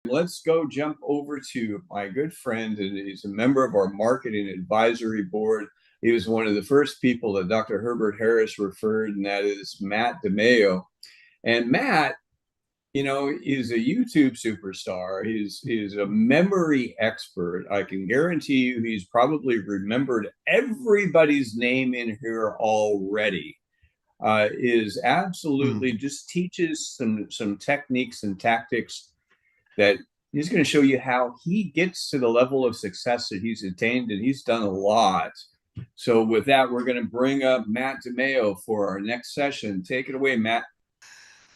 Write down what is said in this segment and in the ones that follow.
Let's go jump over to my good friend, and he's a member of our marketing advisory board. He was one of the first people that Dr. Herbert Harris referred, and that is Matt DiMaio. And Matt, is a YouTube superstar. He's a memory expert. I can guarantee you he's probably remembered everybody's name in here already. Is absolutely just teaches some techniques and tactics that he's going to show you how he gets to the level of success that he's attained, and he's done a lot. So with that, we're going to bring up Matt DiMaio for our next session. Take it away, Matt.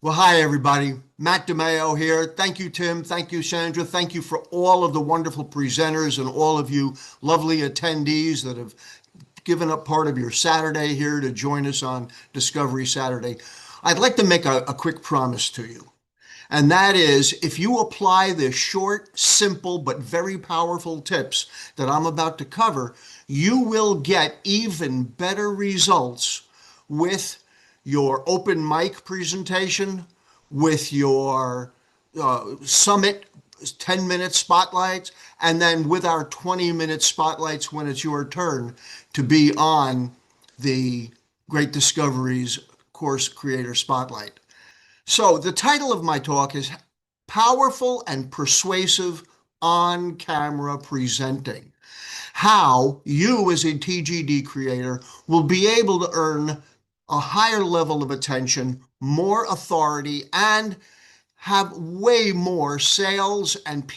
Well, hi, everybody. Matt DiMaio here. Thank you, Tim. Thank you, Sandra. Thank you for all of the wonderful presenters and all of you lovely attendees that have given up part of your Saturday here to join us on Discovery Saturday. I'd like to make a quick promise to you. And that is, if you apply the short, simple, but very powerful tips that I'm about to cover, you will get even better results with your open mic presentation, with your summit 10-minute spotlights, and then with our 20-minute spotlights when it's your turn to be on the Great Discoveries Course Creator Spotlight. So the title of my talk is Powerful and Persuasive On-Camera Presenting. How you as a TGD creator will be able to earn a higher level of attention, more authority, and have way more sales and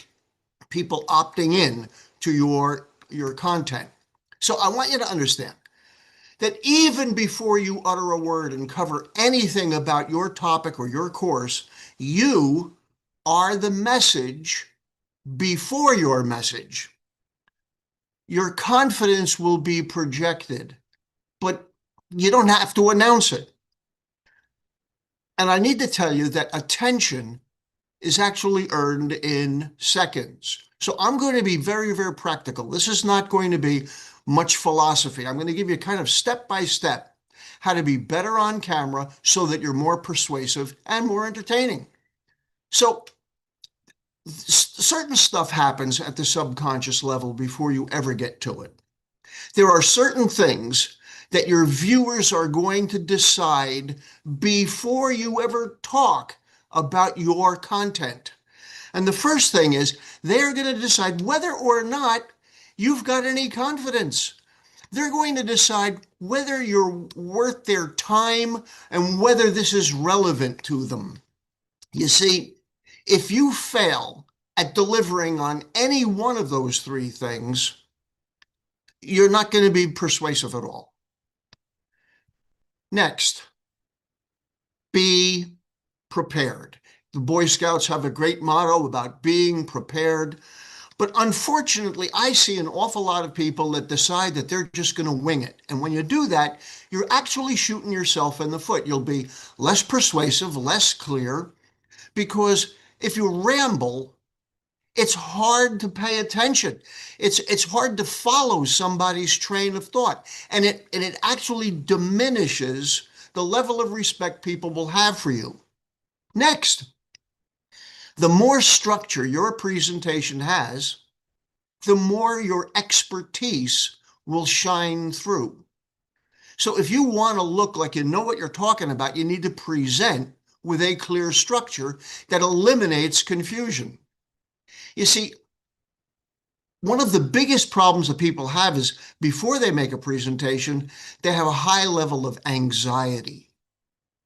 people opting in to your content. So I want you to understand that even before you utter a word and cover anything about your topic or your course, you are the message before your message. Your confidence will be projected, but you don't have to announce it. And I need to tell you that attention is actually earned in seconds. So I'm going to be very, very practical. This is not going to be much philosophy. I'm going to give you kind of step by step how to be better on camera so that you're more persuasive and more entertaining. So certain stuff happens at the subconscious level before you ever get to it. There are certain things that your viewers are going to decide before you ever talk about your content. And the first thing is they're going to decide whether or not you've got any confidence. They're going to decide whether you're worth their time and whether this is relevant to them. You see, if you fail at delivering on any one of those three things, you're not going to be persuasive at all. Next, be prepared. The Boy Scouts have a great motto about being prepared. But unfortunately, I see an awful lot of people that decide that they're just going to wing it. And when you do that, you're actually shooting yourself in the foot. You'll be less persuasive, less clear, because if you ramble, it's hard to pay attention. It's hard to follow somebody's train of thought. And it actually diminishes the level of respect people will have for you. Next, the more structure your presentation has, the more your expertise will shine through. So if you want to look like you know what you're talking about, you need to present with a clear structure that eliminates confusion. You see, one of the biggest problems that people have is before they make a presentation, they have a high level of anxiety.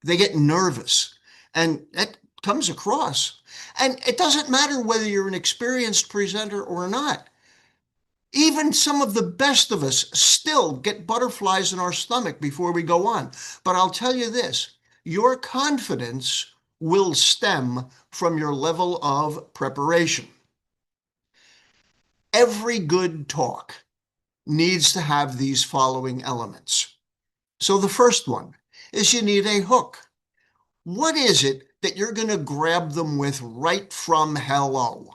They get nervous, and that comes across. And it doesn't matter whether you're an experienced presenter or not. Even some of the best of us still get butterflies in our stomach before we go on. But I'll tell you this, your confidence will stem from your level of preparation. Every good talk needs to have these following elements. So the first one is you need a hook. What is it that you're going to grab them with right from hello?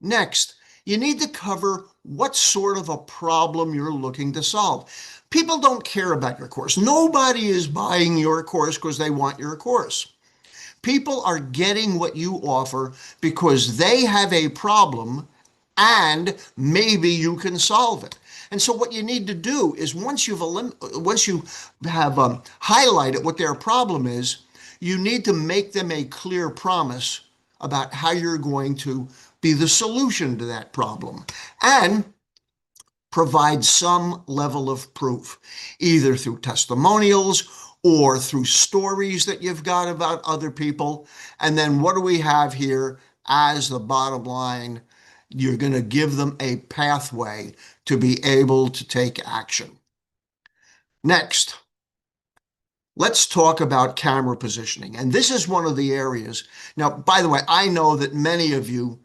Next, you need to cover what sort of a problem you're looking to solve. People don't care about your course. Nobody is buying your course because they want your course. People are getting what you offer because they have a problem and maybe you can solve it. And so what you need to do is once you have highlighted what their problem is, you need to make them a clear promise about how you're going to be the solution to that problem and provide some level of proof, either through testimonials or through stories that you've got about other people. And then what do we have here as the bottom line? You're going to give them a pathway to be able to take action. Next, let's talk about camera positioning. And this is one of the areas. Now, by the way, I know that many of you,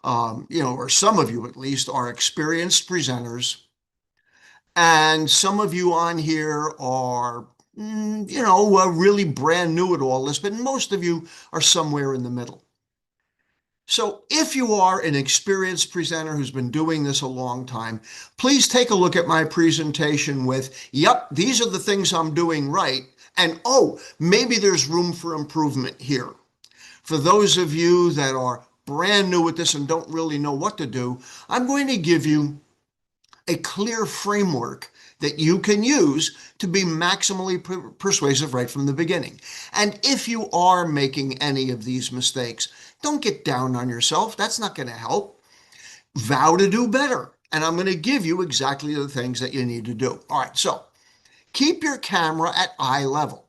or some of you at least, are experienced presenters. And some of you on here are, really brand new at all this, but most of you are somewhere in the middle. So if you are an experienced presenter who's been doing this a long time, please take a look at my presentation with, yep, these are the things I'm doing right. And oh, maybe there's room for improvement here. For those of you that are brand new at this and don't really know what to do, I'm going to give you a clear framework that you can use to be maximally persuasive right from the beginning. And if you are making any of these mistakes, don't get down on yourself. That's not going to help. Vow to do better. And I'm going to give you exactly the things that you need to do. All right, so keep your camera at eye level.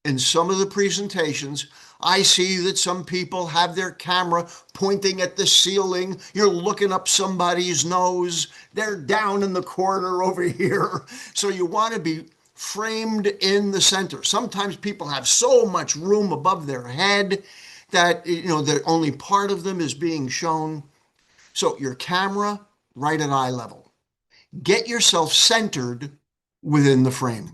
In some of the presentations, I see that some people have their camera pointing at the ceiling. You're looking up somebody's nose. They're down in the corner over here. So you want to be framed in the center. Sometimes people have so much room above their head that, that only part of them is being shown. So your camera right at eye level. Get yourself centered within the frame.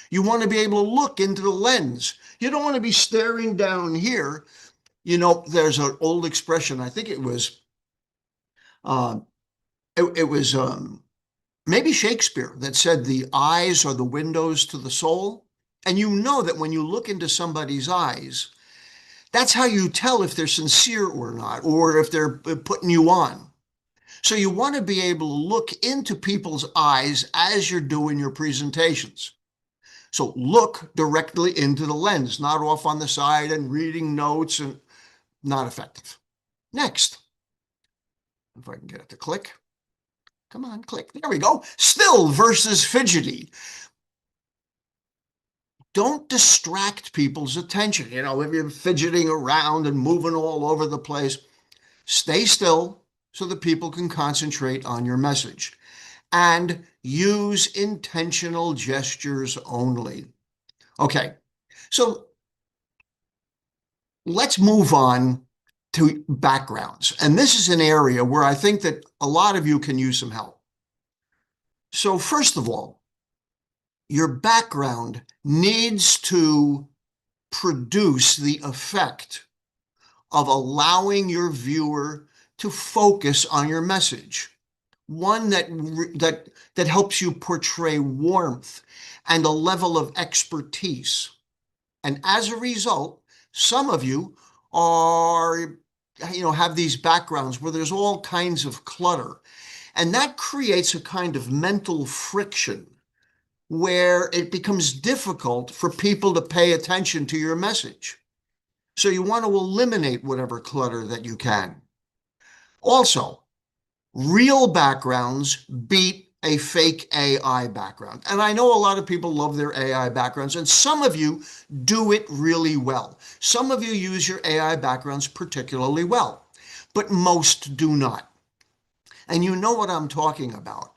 You want to be able to look into the lens. You don't want to be staring down here. There's an old expression. I think it was, uh, maybe Shakespeare that said the eyes are the windows to the soul. And you know that when you look into somebody's eyes, that's how you tell if they're sincere or not, or if they're putting you on. So you want to be able to look into people's eyes as you're doing your presentations. So look directly into the lens, not off on the side and reading notes, and not effective. Next, if I can get it to click. Come on, click. There we go. Still versus fidgety. Don't distract people's attention. If you're fidgeting around and moving all over the place, stay still so that people can concentrate on your message. And use intentional gestures only. Okay, so let's move on to backgrounds. And this is an area where I think that a lot of you can use some help. So first of all, your background needs to produce the effect of allowing your viewer to focus on your message. One that helps you portray warmth and a level of expertise. And as a result, some of you have these backgrounds where there's all kinds of clutter. And that creates a kind of mental friction where it becomes difficult for people to pay attention to your message. So you want to eliminate whatever clutter that you can. Also, real backgrounds beat a fake AI background. And I know a lot of people love their AI backgrounds, and some of you do it really well. Some of you use your AI backgrounds particularly well, but most do not. And you know what I'm talking about,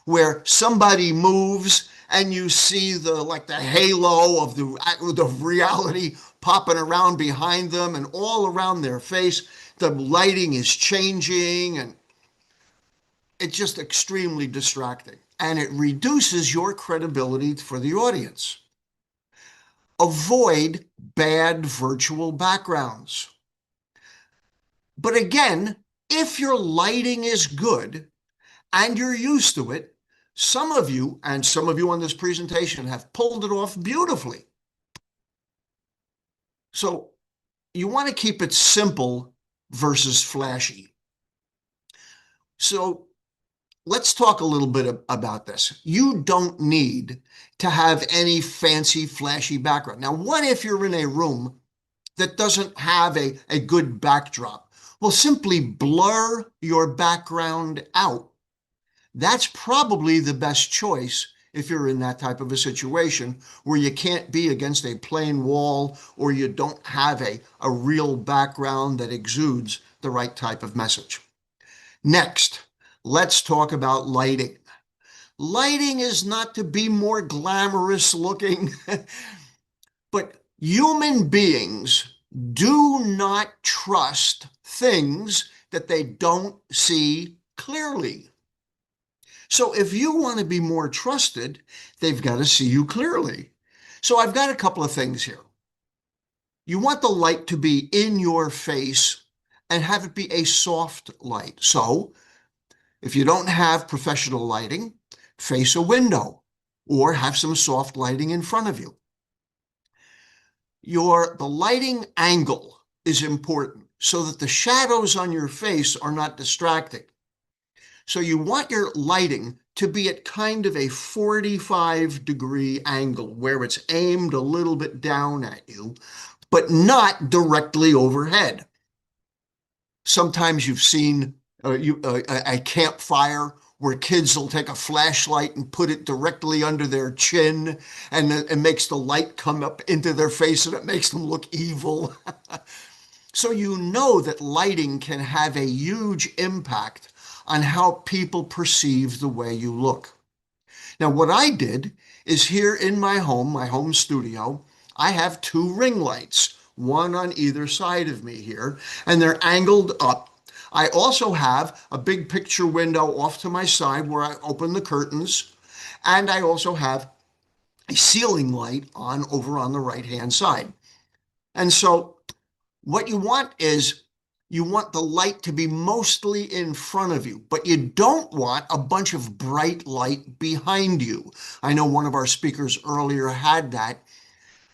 where somebody moves and you see the halo of the reality popping around behind them and all around their face. The lighting is changing and it's just extremely distracting, and it reduces your credibility for the audience. Avoid bad virtual backgrounds. But again, if your lighting is good and you're used to it, some of you on this presentation have pulled it off beautifully. So you want to keep it simple versus flashy. So let's talk a little bit about this. You don't need to have any fancy, flashy background. Now, what if you're in a room that doesn't have a good backdrop? Well, simply blur your background out. That's probably the best choice if you're in that type of a situation where you can't be against a plain wall or you don't have a real background that exudes the right type of message. Next, let's talk about lighting. Lighting is not to be more glamorous looking, but human beings do not trust things that they don't see clearly. So if you want to be more trusted, they've got to see you clearly. So I've got a couple of things here. You want the light to be in your face and have it be a soft light. So if you don't have professional lighting, face a window or have some soft lighting in front of you. The lighting angle is important so that the shadows on your face are not distracting. So you want your lighting to be at kind of a 45-degree angle where it's aimed a little bit down at you, but not directly overhead. Sometimes you've seen a campfire where kids will take a flashlight and put it directly under their chin, and it makes the light come up into their face and it makes them look evil. So you know that lighting can have a huge impact on how people perceive the way you look. Now, what I did is here in my home studio, I have two ring lights, one on either side of me here, and they're angled up. I also have a big picture window off to my side where I open the curtains, and I also have a ceiling light on over on the right-hand side. And so what you want is you want the light to be mostly in front of you, but you don't want a bunch of bright light behind you. I know one of our speakers earlier had that.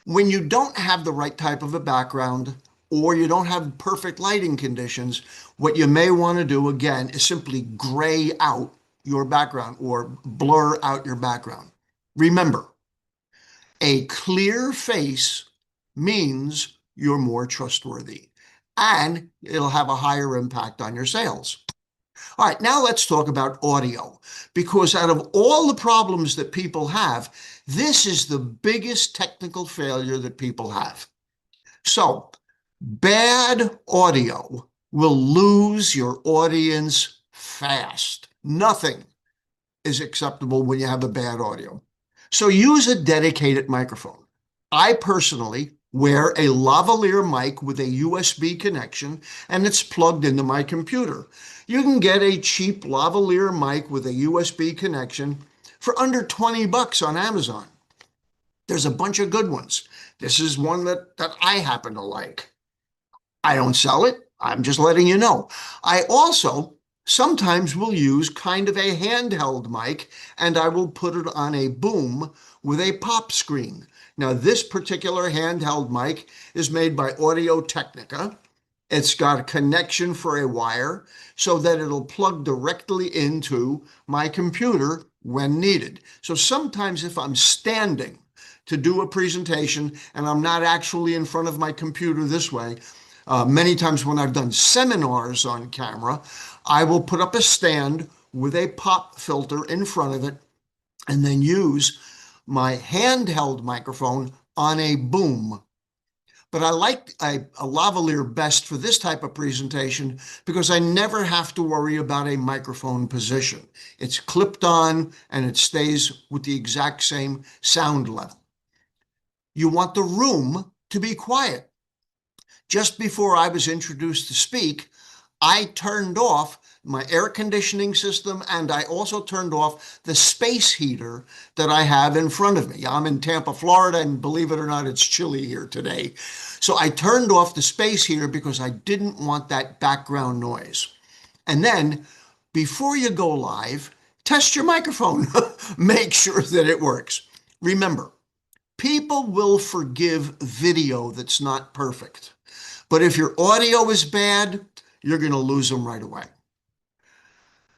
When you don't have the right type of a background or you don't have perfect lighting conditions, what you may want to do again is simply gray out your background or blur out your background. Remember, a clear face means you're more trustworthy and it'll have a higher impact on your sales. All right, now let's talk about audio, because out of all the problems that people have, this is the biggest technical failure that people have. So, bad audio will lose your audience fast. Nothing is acceptable when you have a bad audio. So use a dedicated microphone. I personally wear a lavalier mic with a USB connection, and it's plugged into my computer. You can get a cheap lavalier mic with a USB connection for under 20 bucks on Amazon. There's a bunch of good ones. This is one that I happen to like. I don't sell it. I'm just letting you know. I also sometimes will use kind of a handheld mic, and I will put it on a boom with a pop screen. Now, this particular handheld mic is made by Audio-Technica. It's got a connection for a wire so that it'll plug directly into my computer when needed. So sometimes if I'm standing to do a presentation and I'm not actually in front of my computer this way, many times when I've done seminars on camera, I will put up a stand with a pop filter in front of it and then use my handheld microphone on a boom. But I like a lavalier best for this type of presentation because I never have to worry about a microphone position. It's clipped on and it stays with the exact same sound level. You want the room to be quiet. Just before I was introduced to speak, I turned off my air conditioning system and I also turned off the space heater that I have in front of me. I'm in Tampa, Florida, and believe it or not, it's chilly here today. So I turned off the space heater because I didn't want that background noise. And then before you go live, test your microphone. Make sure that it works. Remember, People will forgive video that's not perfect. But if your audio is bad, you're going to lose them right away.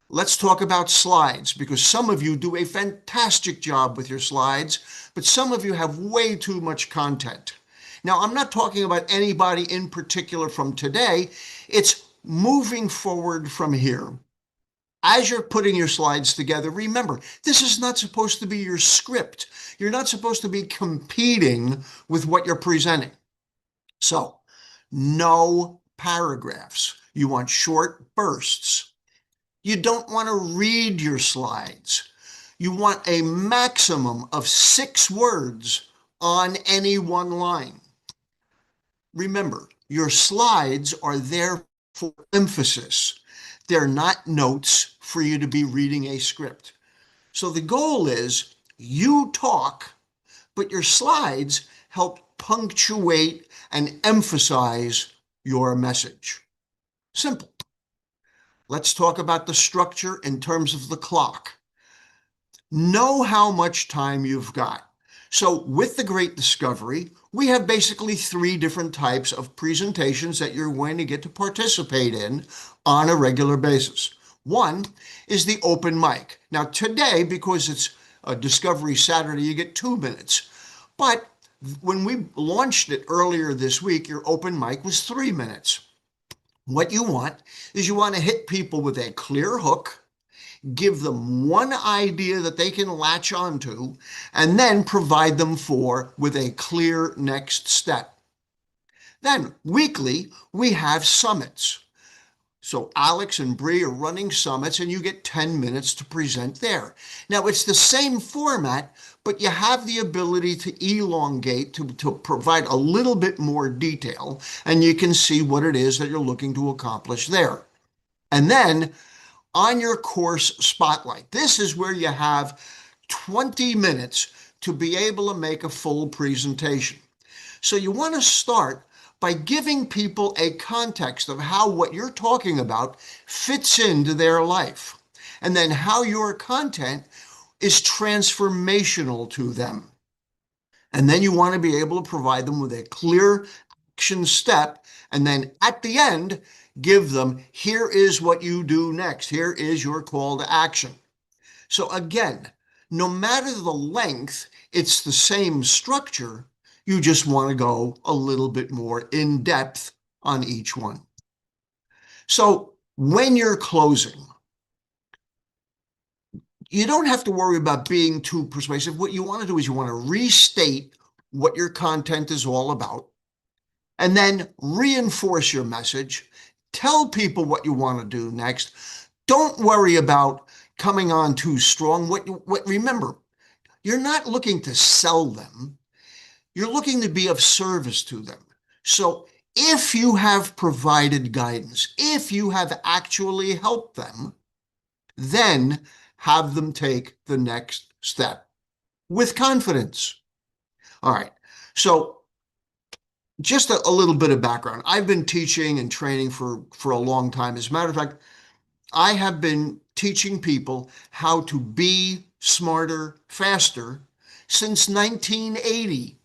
Let's talk about slides, because some of you do a fantastic job with your slides, but some of you have way too much content. Now, I'm not talking about anybody in particular from today. It's moving forward from here. As you're putting your slides together, remember, this is not supposed to be your script. You're not supposed to be competing with what you're presenting. So, no paragraphs. You want short bursts. You don't want to read your slides. You want a maximum of 6 words on any one line. Remember, your slides are there for emphasis. They're not notes for you to be reading a script. So the goal is you talk, but your slides help punctuate and emphasize your message. Simple. Let's talk about the structure in terms of the clock. Know how much time you've got. So with the Great Discovery, we have basically 3 different types of presentations that you're going to get to participate in on a regular basis. One is the open mic. Now today, because it's a Discovery Saturday, you get 2 minutes. But when we launched it earlier this week, your open mic was 3 minutes. What you want is you want to hit people with a clear hook, give them one idea that they can latch onto, and then provide them with a clear next step. Then weekly, we have summits. So Alex and Bree are running summits, and you get 10 minutes to present there. Now, it's the same format, but you have the ability to elongate, to provide a little bit more detail, and you can see what it is that you're looking to accomplish there. And then on your course spotlight, this is where you have 20 minutes to be able to make a full presentation. So you want to start by giving people a context of how what you're talking about fits into their life, and then how your content is transformational to them. And then you want to be able to provide them with a clear action step, and then at the end, give them, here is what you do next. Here is your call to action. So again, no matter the length, it's the same structure. You just want to go a little bit more in depth on each one. So when you're closing, you don't have to worry about being too persuasive. What you want to do is you want to restate what your content is all about, and then reinforce your message. Tell people what you want to do next. Don't worry about coming on too strong. Remember, you're not looking to sell them. You're looking to be of service to them. So if you have provided guidance, if you have actually helped them, then have them take the next step with confidence. All right. So just a little bit of background. I've been teaching and training for a long time. As a matter of fact, I have been teaching people how to be smarter, faster since 1980.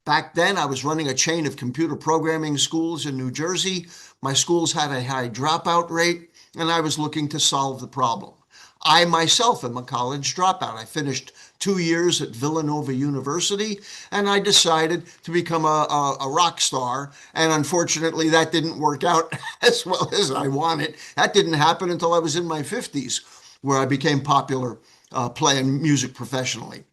Back then, I was running a chain of computer programming schools in New Jersey. My schools had a high dropout rate, and I was looking to solve the problem. I myself am a college dropout. I finished 2 years at Villanova University, and I decided to become a rock star. And unfortunately, that didn't work out as well as I wanted. That didn't happen until I was in my 50s, where I became popular playing music professionally.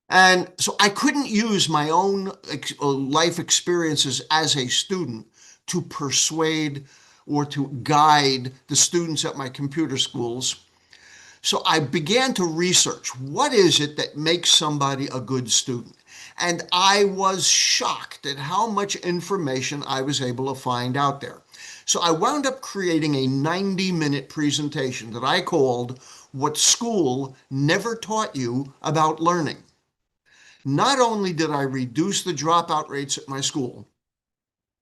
And so I couldn't use my own life experiences as a student to persuade or to guide the students at my computer schools. So I began to research, what is it that makes somebody a good student? And I was shocked at how much information I was able to find out there. So I wound up creating a 90-minute presentation that I called What School Never Taught You About Learning. Not only did I reduce the dropout rates at my school,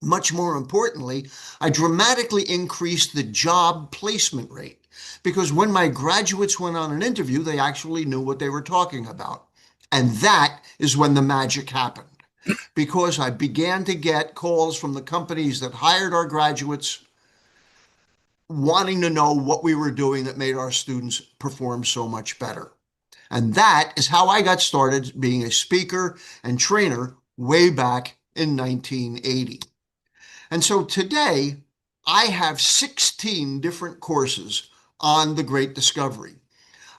much more importantly, I dramatically increased the job placement rate, because when my graduates went on an interview, they actually knew what they were talking about. And that is when the magic happened, because I began to get calls from the companies that hired our graduates wanting to know what we were doing that made our students perform so much better. And that is how I got started being a speaker and trainer way back in 1980. And so today, I have 16 different courses on the Great Discovery.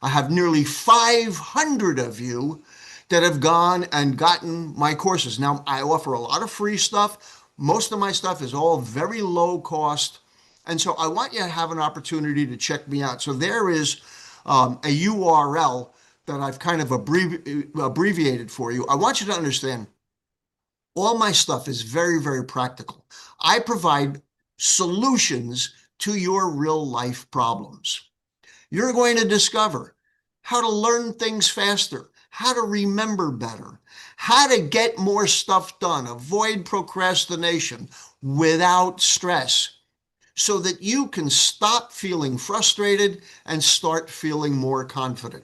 I have nearly 500 of you that have gone and gotten my courses. Now, I offer a lot of free stuff. Most of my stuff is all very low cost. And so I want you to have an opportunity to check me out. So there is a URL that I've kind of abbreviated for you. I want you to understand all my stuff is very, very practical. I provide solutions to your real life problems. You're going to discover how to learn things faster, how to remember better, how to get more stuff done, avoid procrastination without stress, so that you can stop feeling frustrated and start feeling more confident.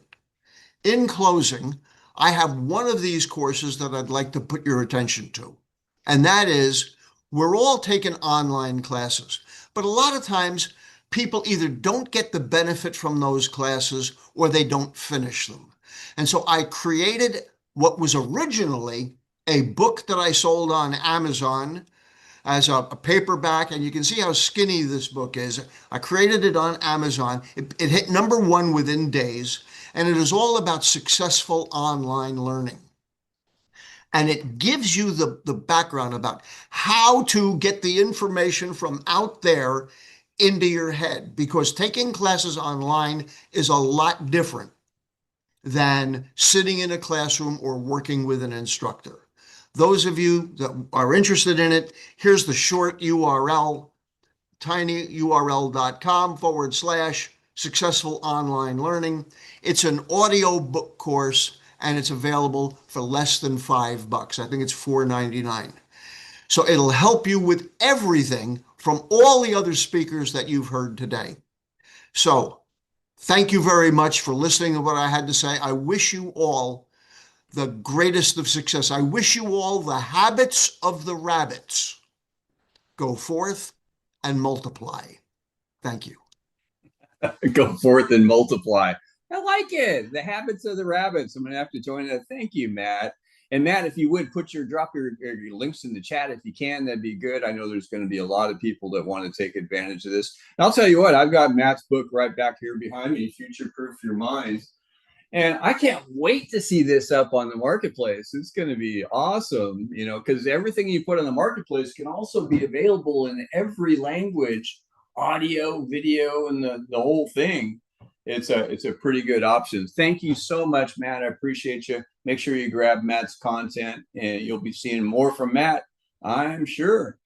In closing, I have one of these courses that I'd like to put your attention to, and that is, we're all taking online classes, but a lot of times people either don't get the benefit from those classes or they don't finish them. And so I created what was originally a book that I sold on Amazon as a paperback, and you can see how skinny this book is. I created it on Amazon. It hit #1 within days, and it is all about successful online learning. And it gives you the background about how to get the information from out there into your head, because taking classes online is a lot different than sitting in a classroom or working with an instructor. Those of you that are interested in it, here's the short URL, tinyurl.com/successful online learning. It's an audio book course, and it's available for less than $5. I think it's $4.99. So it'll help you with everything from all the other speakers that you've heard today. So thank you very much for listening to what I had to say. I wish you all the greatest of success. I wish you all the habits of the rabbits. Go forth and multiply. Thank you. Go forth and multiply. I like it. The habits of the rabbits. I'm going to have to join that. Thank you, Matt. And Matt, if you would drop your links in the chat if you can, that'd be good. I know there's going to be a lot of people that want to take advantage of this. And I'll tell you what, I've got Matt's book right back here behind me, Future Proof Your Mind. And I can't wait to see this up on the marketplace. It's going to be awesome, you know, because everything you put on the marketplace can also be available in every language, audio, video, and the whole thing. It's a pretty good option. Thank you so much, Matt. I appreciate you. Make sure you grab Matt's content, and you'll be seeing more from Matt, I'm sure.